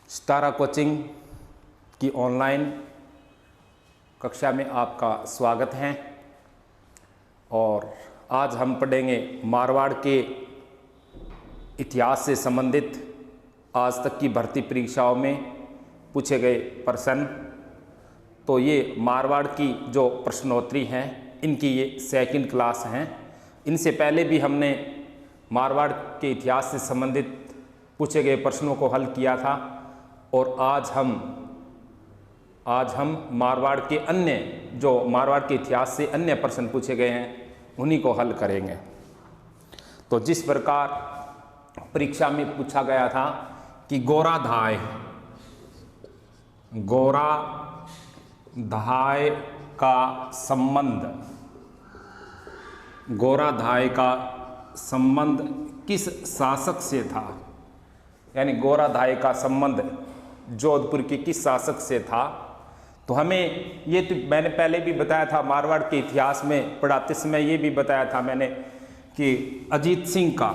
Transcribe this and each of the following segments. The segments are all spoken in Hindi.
सितारा कोचिंग की ऑनलाइन कक्षा में आपका स्वागत है। और आज हम पढ़ेंगे मारवाड़ के इतिहास से संबंधित आज तक की भर्ती परीक्षाओं में पूछे गए प्रश्न। तो ये मारवाड़ की जो प्रश्नोत्तरी हैं इनकी ये सेकंड क्लास हैं। इनसे पहले भी हमने मारवाड़ के इतिहास से संबंधित पूछे गए प्रश्नों को हल किया था और आज हम मारवाड़ के अन्य जो मारवाड़ के इतिहास से अन्य प्रश्न पूछे गए हैं उन्हीं को हल करेंगे। तो जिस प्रकार परीक्षा में पूछा गया था कि गोराधाय का संबंध किस शासक से था, यानी गोराधाय का संबंध जोधपुर के किस शासक से था। तो हमें ये तो मैंने पहले भी बताया था, मारवाड़ के इतिहास में पढ़ाते समय ये भी बताया था मैंने कि अजीत सिंह का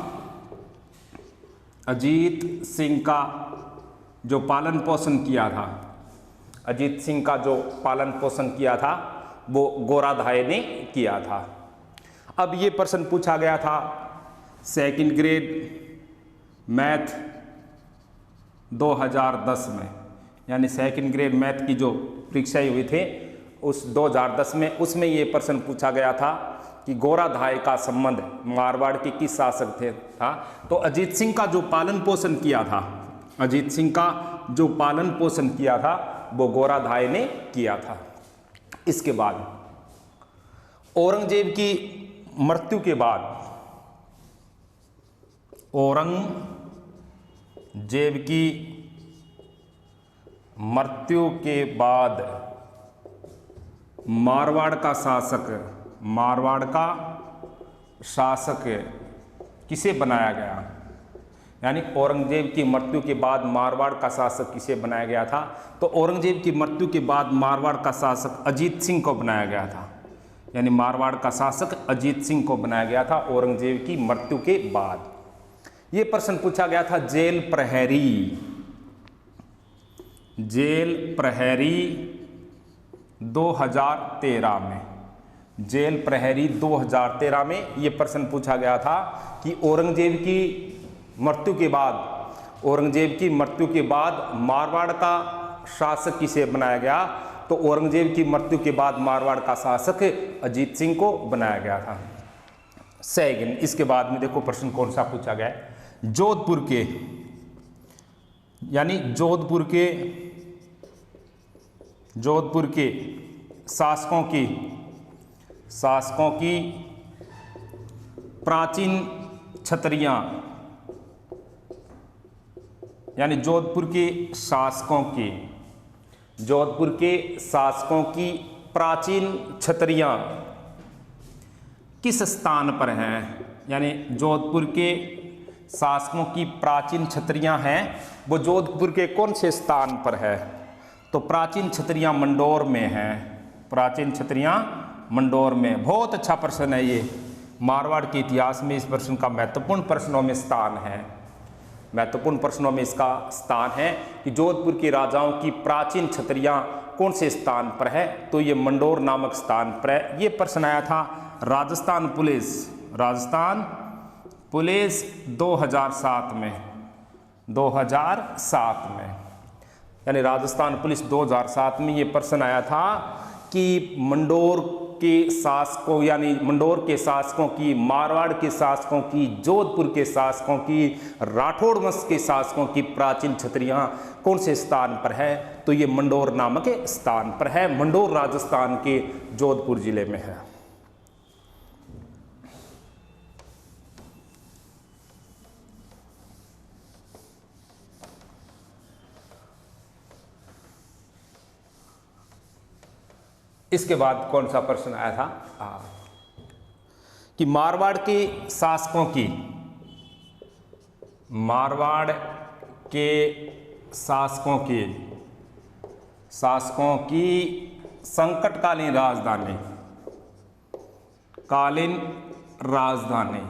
जो पालन पोषण किया था वो गोराधाय ने किया था। अब ये प्रश्न पूछा गया था सेकंड ग्रेड मैथ 2010 में, यानी सेकंड ग्रेड मैथ की जो परीक्षाएं हुई थे उस 2010 में, उसमें ये प्रश्न पूछा गया था कि गोराधाय का संबंध मारवाड़ के किस शासक था। तो अजीत सिंह का जो पालन पोषण किया था वो गोराधाय ने किया था। इसके बाद औरंगजेब की मृत्यु के बाद मारवाड़ का शासक किसे बनाया गया, यानी औरंगजेब की मृत्यु के बाद मारवाड़ का शासक किसे बनाया गया था। तो औरंगजेब की मृत्यु के बाद मारवाड़ का शासक अजीत सिंह को बनाया गया था, यानी मारवाड़ का शासक अजीत सिंह को बनाया गया था औरंगजेब की मृत्यु के बाद। ये प्रश्न पूछा गया था जेल प्रहरी 2013 में। जेल प्रहरी 2013 में ये प्रश्न पूछा गया था कि औरंगजेब की मृत्यु के बाद मारवाड़ का शासक किसे बनाया गया। तो औरंगजेब की मृत्यु के बाद मारवाड़ का शासक अजीत सिंह को बनाया गया था। सेकंड, इसके बाद में देखो प्रश्न कौन सा पूछा गया है। जोधपुर के शासकों की प्राचीन छतरियां, यानी जोधपुर के शासकों की प्राचीन छतरियां किस स्थान पर हैं, यानी जोधपुर के शासकों की प्राचीन छतरियां हैं वो जोधपुर के कौन से स्थान पर है। तो प्राचीन छतरियां मंडोर में हैं। मंडोर में। बहुत अच्छा प्रश्न है ये, मारवाड़ के इतिहास में इस प्रश्न का महत्वपूर्ण प्रश्नों में इसका स्थान है कि जोधपुर के राजाओं की प्राचीन छतरियां कौन से स्थान पर है। तो ये मंडोर नामक स्थान पर है। ये प्रश्न आया था राजस्थान पुलिस 2007 में, यानी राजस्थान पुलिस 2007 में ये प्रश्न आया था कि मंडोर के शासकों की, मारवाड़ के शासकों की, जोधपुर के शासकों की, राठौड़ वंश के शासकों की प्राचीन छतरियां कौन से स्थान पर है। तो ये मंडोर नामक स्थान पर है। मंडोर राजस्थान के जोधपुर जिले में है। इसके बाद कौन सा प्रश्न आया था कि मारवाड़ के शासकों की संकटकालीन राजधानी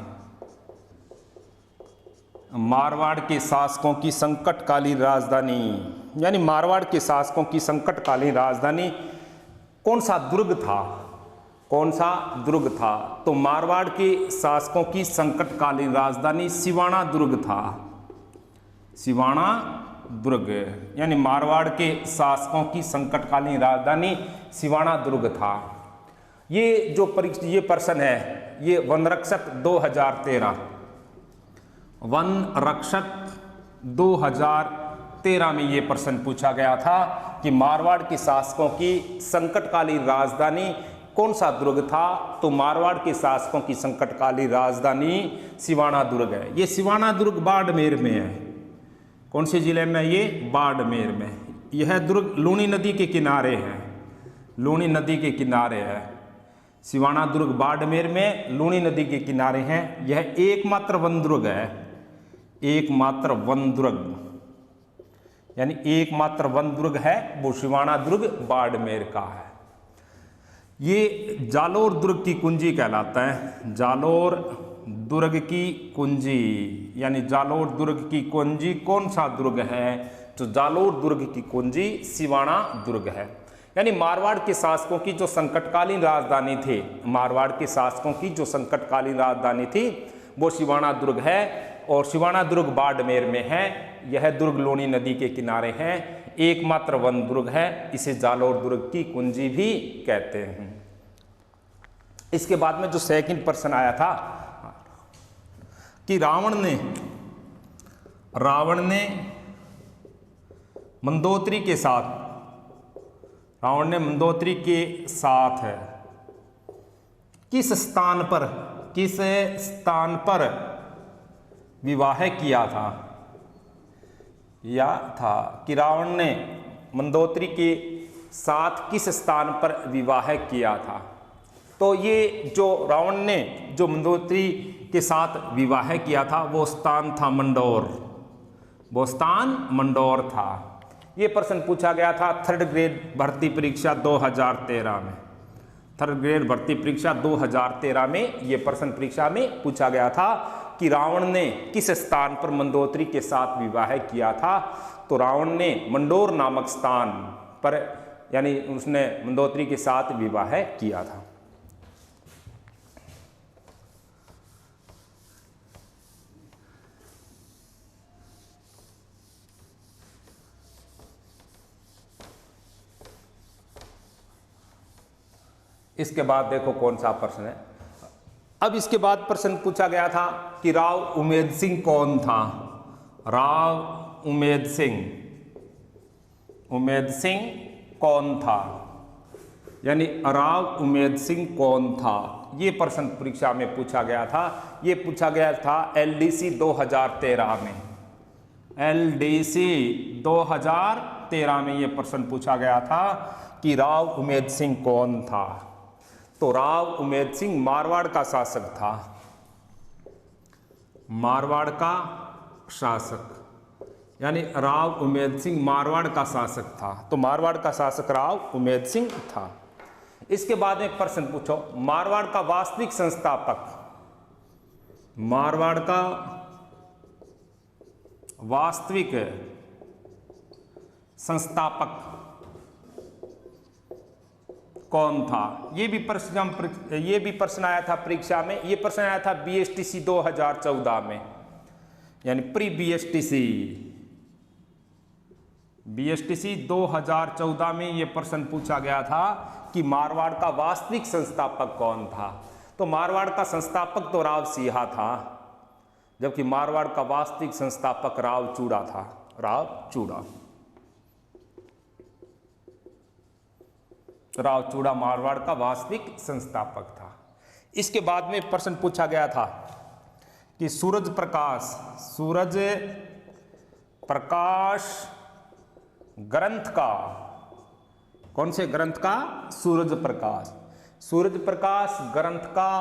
मारवाड़ के शासकों की संकटकालीन राजधानी, यानी मारवाड़ के शासकों की संकटकालीन राजधानी कौन सा दुर्ग था? कौन सा दुर्ग था? तो मारवाड़ के शासकों की संकटकालीन राजधानी सिवाना दुर्ग था। सिवाना दुर्ग, यानी मारवाड़ के शासकों की संकटकालीन राजधानी सिवाना दुर्ग था। ये जो ये प्रश्न है, ये वन रक्षक 2013, वन रक्षक 2013 में ये प्रश्न पूछा गया था कि मारवाड़ के शासकों की संकटकालीन राजधानी कौन सा दुर्ग था? तो मारवाड़ के शासकों की संकटकालीन राजधानी सिवाना दुर्ग है। ये सिवाना दुर्ग बाड़मेर में है। कौन से जिले में? ये बाड़मेर में। यह दुर्ग लूनी नदी के किनारे है। लूनी नदी के किनारे है। सिवाना दुर्ग बाड़मेर में लूनी नदी के किनारे हैं। यह एकमात्र वन दुर्ग है। एकमात्र वन दुर्ग, यानी एकमात्र वन दुर्ग है वो सिवाना दुर्ग बाड़मेर का है। ये जालोर दुर्ग की कुंजी कहलाता है। जालोर दुर्ग की कुंजी, यानी जालोर दुर्ग की कुंजी कौन सा दुर्ग है? तो जालोर दुर्ग की कुंजी सिवाना दुर्ग है। यानी मारवाड़ के शासकों की जो संकटकालीन राजधानी थी, मारवाड़ के शासकों की जो संकटकालीन राजधानी थी वो सिवाना दुर्ग है, और सिवाना दुर्ग बाड़मेर में है। यह दुर्ग लूनी नदी के किनारे है। एकमात्र वन दुर्ग है। इसे जालोर दुर्ग की कुंजी भी कहते हैं। इसके बाद में जो सेकंड प्रश्न आया था कि रावण ने मंदोदरी के साथ, रावण ने मंदोदरी के साथ किस स्थान पर विवाह किया था? या था कि रावण ने मंदोदरी के साथ किस स्थान पर विवाह किया था? तो ये जो रावण ने जो मंदोदरी के साथ विवाह किया था वो स्थान था मंडोर। वो स्थान मंडोर था। ये प्रश्न पूछा गया था थर्ड ग्रेड भर्ती परीक्षा 2013 में। थर्ड ग्रेड भर्ती परीक्षा 2013 में ये प्रश्न परीक्षा में पूछा गया था कि रावण ने किस स्थान पर मंदोदरी के साथ विवाह किया था? तो रावण ने मंडोर नामक स्थान पर, यानी उसने मंदोदरी के साथ विवाह किया था। इसके बाद देखो कौन सा प्रश्न है। अब इसके बाद प्रश्न पूछा गया था कि राव उमेद सिंह कौन था? राव उमेद सिंह कौन था? यानी राव उमेद सिंह कौन था? ये प्रश्न परीक्षा में पूछा गया था। ये पूछा गया था LDC 2013 में। LDC 2013 में ये प्रश्न पूछा गया था कि राव उमेद सिंह कौन था? तो राव उमेद सिंह मारवाड़ का शासक था। मारवाड़ का शासक, यानी राव उमेद सिंह मारवाड़ का शासक था। तो मारवाड़ का शासक राव उमेद सिंह था। इसके बाद में प्रश्न पूछो, मारवाड़ का वास्तविक संस्थापक, मारवाड़ का वास्तविक संस्थापक कौन था? ये भी प्रश्न आया था परीक्षा में। ये प्रश्न आया था BSTC 2014 में, यानी प्री BSTC 2014 में ये प्रश्न पूछा गया था कि मारवाड़ का वास्तविक संस्थापक कौन था? तो मारवाड़ का संस्थापक तो राव सिंहा था, जबकि मारवाड़ का वास्तविक संस्थापक राव चूड़ा था। राव चूड़ा मारवाड़ का वास्तविक संस्थापक था। इसके बाद में प्रश्न पूछा गया था कि सूरज प्रकाश ग्रंथ का, कौन से ग्रंथ का? सूरज प्रकाश ग्रंथ का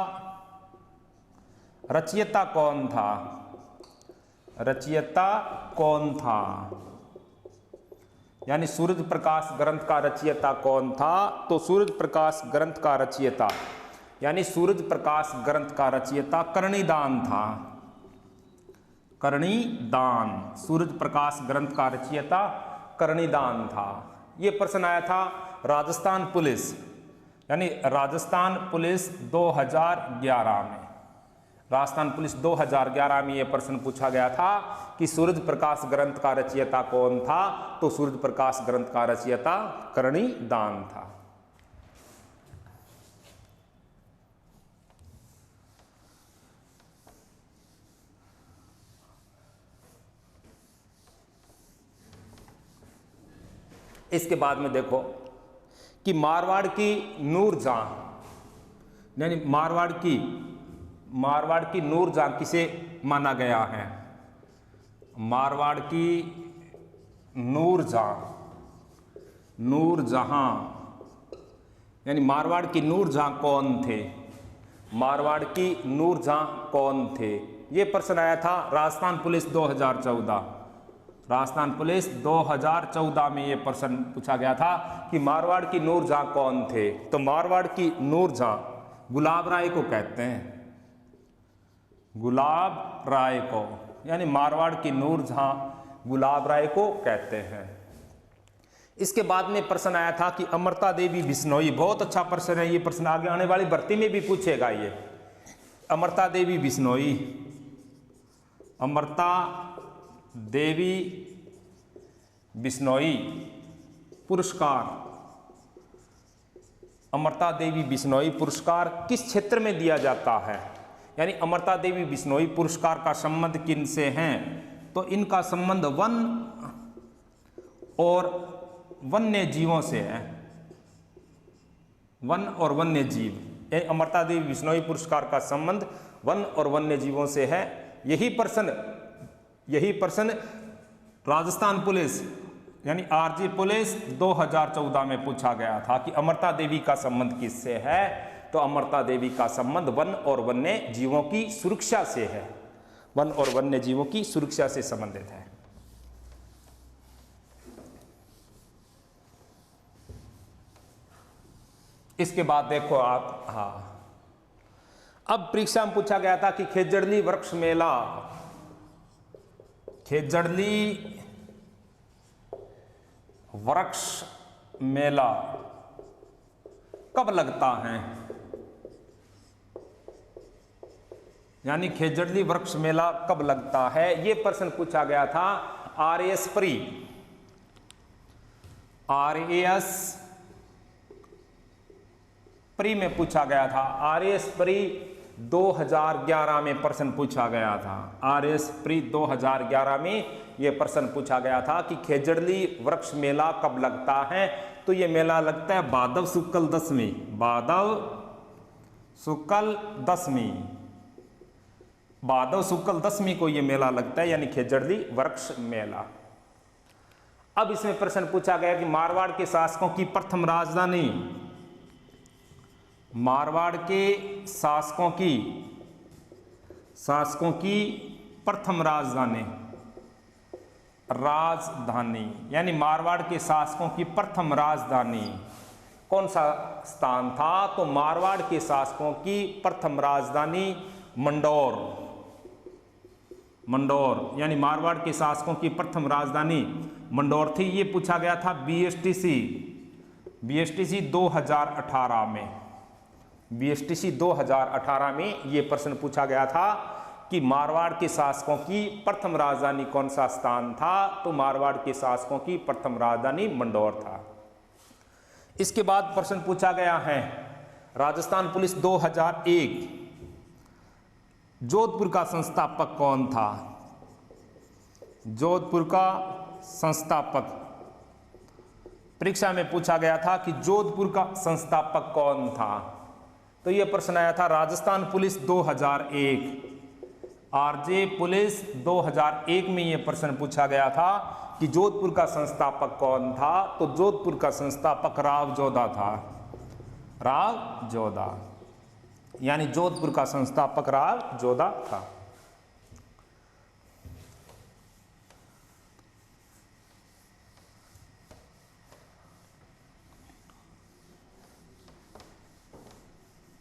रचयिता कौन था? यानी सूरज प्रकाश ग्रंथ का रचयिता कौन था? तो सूरज प्रकाश ग्रंथ का रचयिता, यानी सूरज प्रकाश ग्रंथ का रचयिता कर्णिदान था। करणीदान। सूरज प्रकाश ग्रंथ का रचयिता करणीदान था। ये प्रश्न आया था राजस्थान पुलिस, यानी राजस्थान पुलिस 2011 में। राजस्थान पुलिस 2011 में यह प्रश्न पूछा गया था कि सूरज प्रकाश ग्रंथ का रचयिता कौन था। तो सूरज प्रकाश ग्रंथ का रचयिता करणीदान था। इसके बाद में देखो कि मारवाड़ की नूरजहां, यानी मारवाड़ की नूरजहां किसे माना गया है। मारवाड़ की नूरजहां यानी मारवाड़ की नूरजहां कौन थे। मारवाड़ की नूरजहां कौन थे, ये प्रश्न आया था राजस्थान पुलिस 2014। राजस्थान पुलिस 2014 में यह प्रश्न पूछा गया था कि मारवाड़ की नूरजहां कौन थे। तो मारवाड़ की नूरजहां गुलाब राय को कहते हैं, गुलाब राय को, यानी मारवाड़ की नूरजहां गुलाब राय को कहते हैं। इसके बाद में प्रश्न आया था कि अमृता देवी बिश्नोई, बहुत अच्छा प्रश्न है, ये प्रश्न आगे आने वाली भर्ती में भी पूछेगा। ये अमृता देवी बिश्नोई, अमृता देवी बिश्नोई पुरस्कार, अमृता देवी बिश्नोई पुरस्कार किस क्षेत्र में दिया जाता है। यानी अमृता देवी बिश्नोई पुरस्कार का संबंध किन से हैं। तो इनका संबंध वन और वन्य जीवों से है, वन और वन्य जीव। अमृता देवी बिश्नोई पुरस्कार का संबंध वन और वन्य जीवों से है। यही प्रश्न राजस्थान पुलिस यानी आरजी पुलिस 2014 में पूछा गया था कि अमृता देवी का संबंध किससे है। तो अमृता देवी का संबंध वन और वन्य जीवों की सुरक्षा से है, वन और वन्य जीवों की सुरक्षा से संबंधित है। इसके बाद देखो आप, अब परीक्षा में पूछा गया था कि खेजड़ली वृक्ष मेला, खेजड़ली वृक्ष मेला कब लगता है। यानी खेजड़ली वृक्ष मेला कब लगता है, यह प्रश्न पूछा गया था आरएएस प्री में पूछा गया था। आरएएस प्री 2011 में प्रश्न पूछा गया था। आरएएस प्री 2011 में यह प्रश्न पूछा गया था कि खेजड़ली वृक्ष मेला कब लगता है। तो यह मेला लगता है भादव शुक्ल दशमी, भादव शुक्ल दशमी को यह मेला लगता है, यानी खेजड़ली वृक्ष मेला। अब इसमें प्रश्न पूछा गया कि मारवाड़ के शासकों की प्रथम राजधानी, मारवाड़ के शासकों की प्रथम राजधानी, यानी मारवाड़ के शासकों की प्रथम राजधानी कौन सा स्थान था। तो मारवाड़ के शासकों की प्रथम राजधानी मंडौर, यानी मारवाड़ के शासकों की प्रथम राजधानी मंडौर थी। ये पूछा गया था बीएसटीसी 2018 में। बीएसटीसी 2018 में ये प्रश्न पूछा गया था कि मारवाड़ के शासकों की प्रथम राजधानी कौन सा स्थान था। तो मारवाड़ के शासकों की प्रथम राजधानी मंडौर था। इसके बाद प्रश्न पूछा गया है राजस्थान पुलिस 2001, जोधपुर का संस्थापक कौन था। जोधपुर का संस्थापक परीक्षा में पूछा गया था कि जोधपुर का संस्थापक कौन था। तो यह प्रश्न आया था राजस्थान पुलिस 2001, आरजे पुलिस 2001 में यह प्रश्न पूछा गया था कि जोधपुर का संस्थापक कौन था। तो जोधपुर का संस्थापक राव जोधा था, राव जोधा, यानी जोधपुर का संस्थापक राव जोधा था।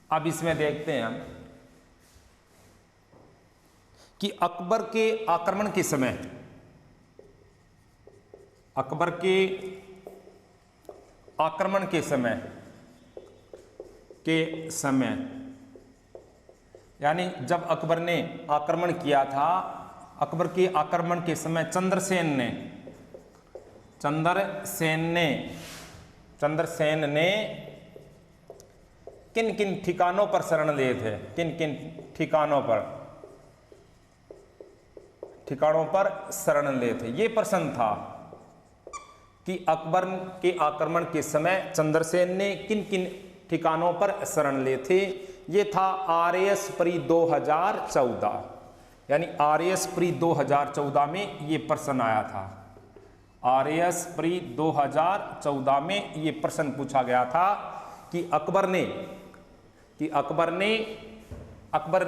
अब इसमें देखते हैं हम कि अकबर के आक्रमण के समय, अकबर के आक्रमण के समय यानी जब अकबर ने आक्रमण किया था, अकबर के आक्रमण के समय चंद्रसेन ने किन किन ठिकानों पर शरण लिए थे, किन किन ठिकानों पर शरण लिए थे। ये प्रश्न था कि अकबर के आक्रमण के समय चंद्रसेन ने किन किन ठिकानों पर शरण लिए थे। ये था आरएस प्री 2014, यानी आरएस प्री 2014 में ये प्रश्न आया था। आरएस प्री 2014 में ये प्रश्न पूछा गया था कि अकबर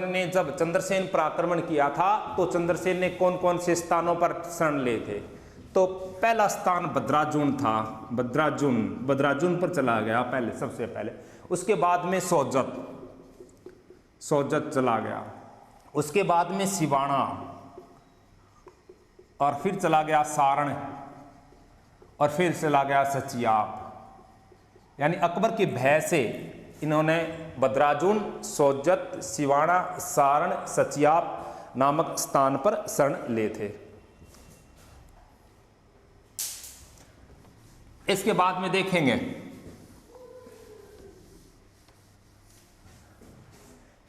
ने जब चंद्रसेन पर आक्रमण किया था तो चंद्रसेन ने कौन कौन से स्थानों पर शरण लिए थे। तो पहला स्थान बद्राजुन था, बद्राजुन पर चला गया पहले, सबसे पहले। उसके बाद में सोजत चला गया, उसके बाद में सिवाना, और फिर चला गया सारण, और फिर चला गया सचियाप। यानी अकबर के भय से इन्होंने बद्राजुन, सोजत, सिवाना, सारण, सचियाप नामक स्थान पर शरण लिए थे। इसके बाद में देखेंगे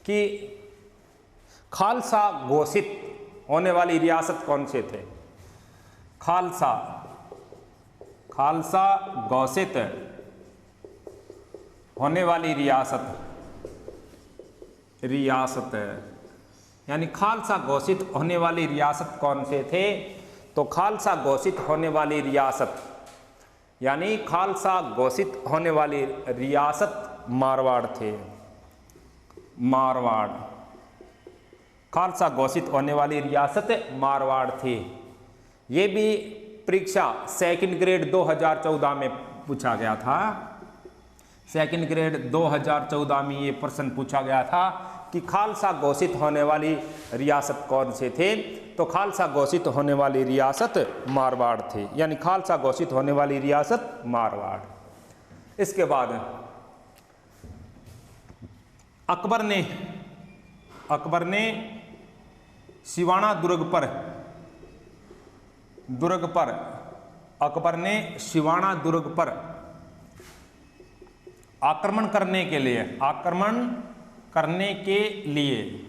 कि खालसा घोषित होने वाली रियासत कौन से थे। खालसा घोषित होने वाली रियासत यानी खालसा घोषित होने वाली रियासत कौन से थे। तो खालसा घोषित होने वाली रियासत यानी खालसा घोषित होने वाली रियासत मारवाड़ थे। मारवाड़, खालसा घोषित होने वाली रियासत मारवाड़ थी। ये भी परीक्षा सेकंड ग्रेड 2014 में पूछा गया था। सेकंड ग्रेड 2014 में ये प्रश्न पूछा गया था कि खालसा घोषित होने वाली रियासत कौन से थे। तो खालसा घोषित होने वाली रियासत मारवाड़ थे, यानी खालसा घोषित होने वाली रियासत मारवाड़। इसके बाद अकबर ने सिवाना दुर्ग पर आक्रमण करने के लिए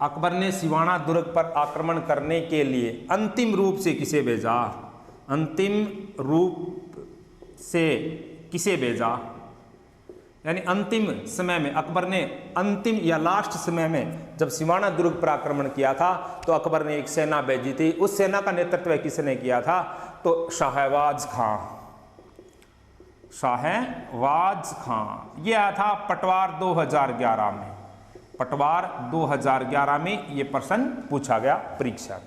अकबर ने सिवाना दुर्ग पर आक्रमण करने के लिए अंतिम रूप से किसे भेजा। यानी अंतिम समय में अकबर ने अंतिम या लास्ट समय में जब सिवाना दुर्ग पर आक्रमण किया था तो अकबर ने एक सेना भेजी थी। उस सेना का नेतृत्व किसने किया था। तो शाहवाज खां। यह आया था पटवार 2011 में। पटवार 2011 में यह प्रश्न पूछा गया परीक्षा।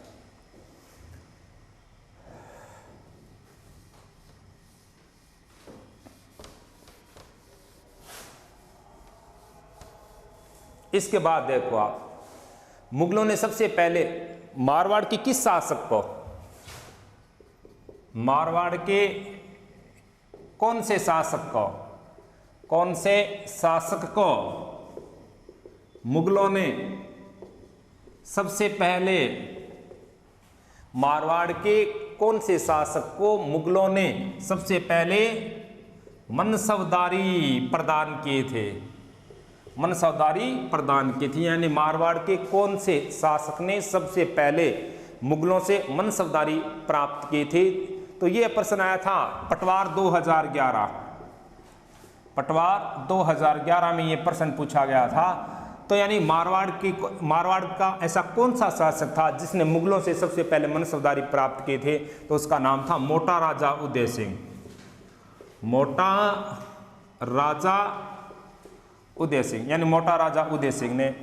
इसके बाद देखो आप, मुगलों ने सबसे पहले मारवाड़ के किस शासक को, मारवाड़ के कौन से शासक को मुगलों ने सबसे पहले, मारवाड़ के कौन से शासक को मुगलों ने सबसे पहले मनसबदारी प्रदान किए थे। यानी मारवाड़ के कौन से शासक ने सबसे पहले मुगलों से मनसबदारी प्राप्त की थी। तो यह प्रश्न आया था पटवार 2011 में यह प्रश्न पूछा गया था। तो यानी मारवाड़ का ऐसा कौन सा शासक था जिसने मुगलों से सबसे पहले मनसबदारी प्राप्त किए थे। तो उसका नाम था मोटा राजा उदय सिंह। यानी मोटा राजा उदय सिंह ने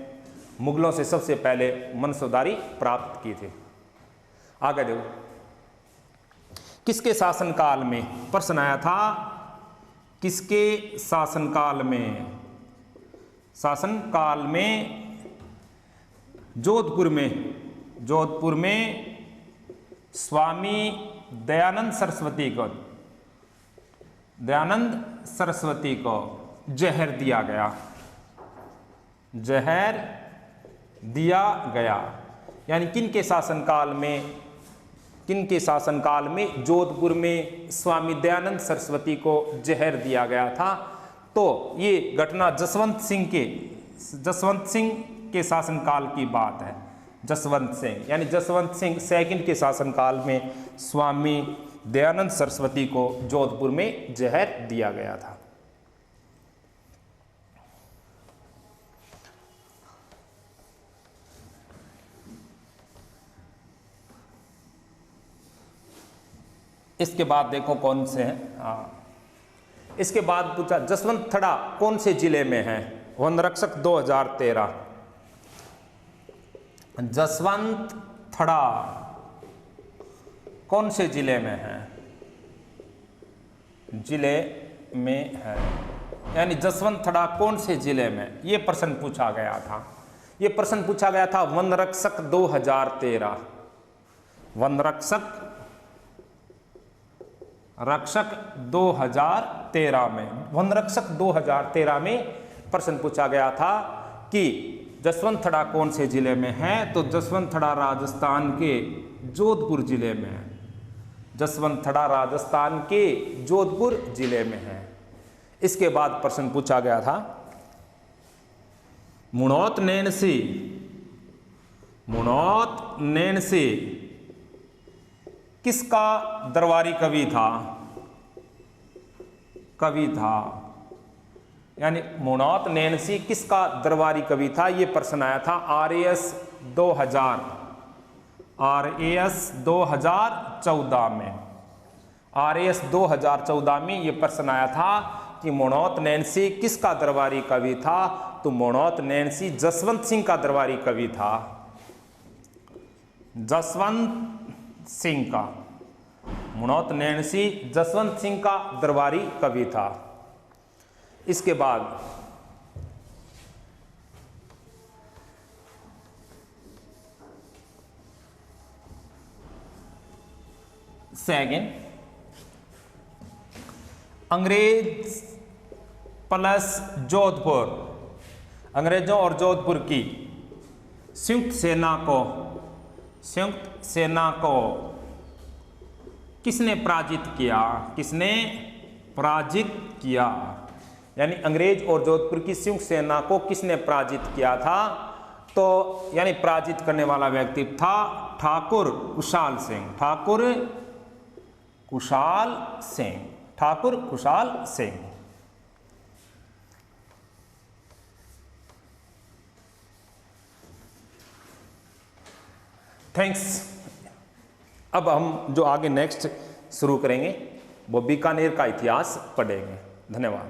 मुगलों से सबसे पहले मनसबदारी प्राप्त की थी। आगे देखो, किसके शासनकाल में प्रश्न आया था। किसके शासनकाल में जोधपुर में जोधपुर में स्वामी दयानंद सरस्वती को जहर दिया गया। जहर दिया गया यानी किनके शासनकाल में जोधपुर में स्वामी दयानंद सरस्वती को जहर दिया गया था। तो ये घटना जसवंत सिंह के शासनकाल की बात है। जसवंत सिंह सेकंड के शासनकाल में स्वामी दयानंद सरस्वती को जोधपुर में जहर दिया गया था। इसके बाद देखो कौन से हैं। इसके बाद पूछा जसवंत थड़ा कौन से जिले में है? वन रक्षक 2013। जसवंत थड़ा कौन से जिले में है? जिले में है यानी जसवंत थड़ा कौन से जिले में, ये प्रश्न पूछा गया था। ये प्रश्न पूछा गया था वन रक्षक 2013। वन रक्षक 2013 में, वन रक्षक 2013 में प्रश्न पूछा गया था कि जसवंत थड़ा कौन से जिले में है? तो जसवंत थड़ा राजस्थान के जोधपुर जिले में है। जसवंत थड़ा राजस्थान के जोधपुर जिले में है। इसके बाद प्रश्न पूछा गया था मुणौत नैनसी किसका दरबारी कवि था? यानी मुणौत नैनसी किसका दरबारी कवि था? ये प्रश्न आया था RAS 2014 में। RAS 2014 में ये प्रश्न आया था कि मुणौत नैनसी किसका दरबारी कवि था? तो मुणौत नैनसी जसवंत सिंह का दरबारी कवि था। मुणौत नैनसी जसवंत सिंह का दरबारी कवि था। इसके बाद सेकंड अंग्रेज प्लस जोधपुर, अंग्रेजों और जोधपुर की संयुक्त सेना को किसने पराजित किया? यानी अंग्रेज और जोधपुर की संयुक्त सेना को किसने पराजित किया था? तो यानी पराजित करने वाला व्यक्ति था ठाकुर कुशाल सिंह। थैंक्स। अब हम जो आगे नेक्स्ट शुरू करेंगे वो बीकानेर का इतिहास पढ़ेंगे। धन्यवाद।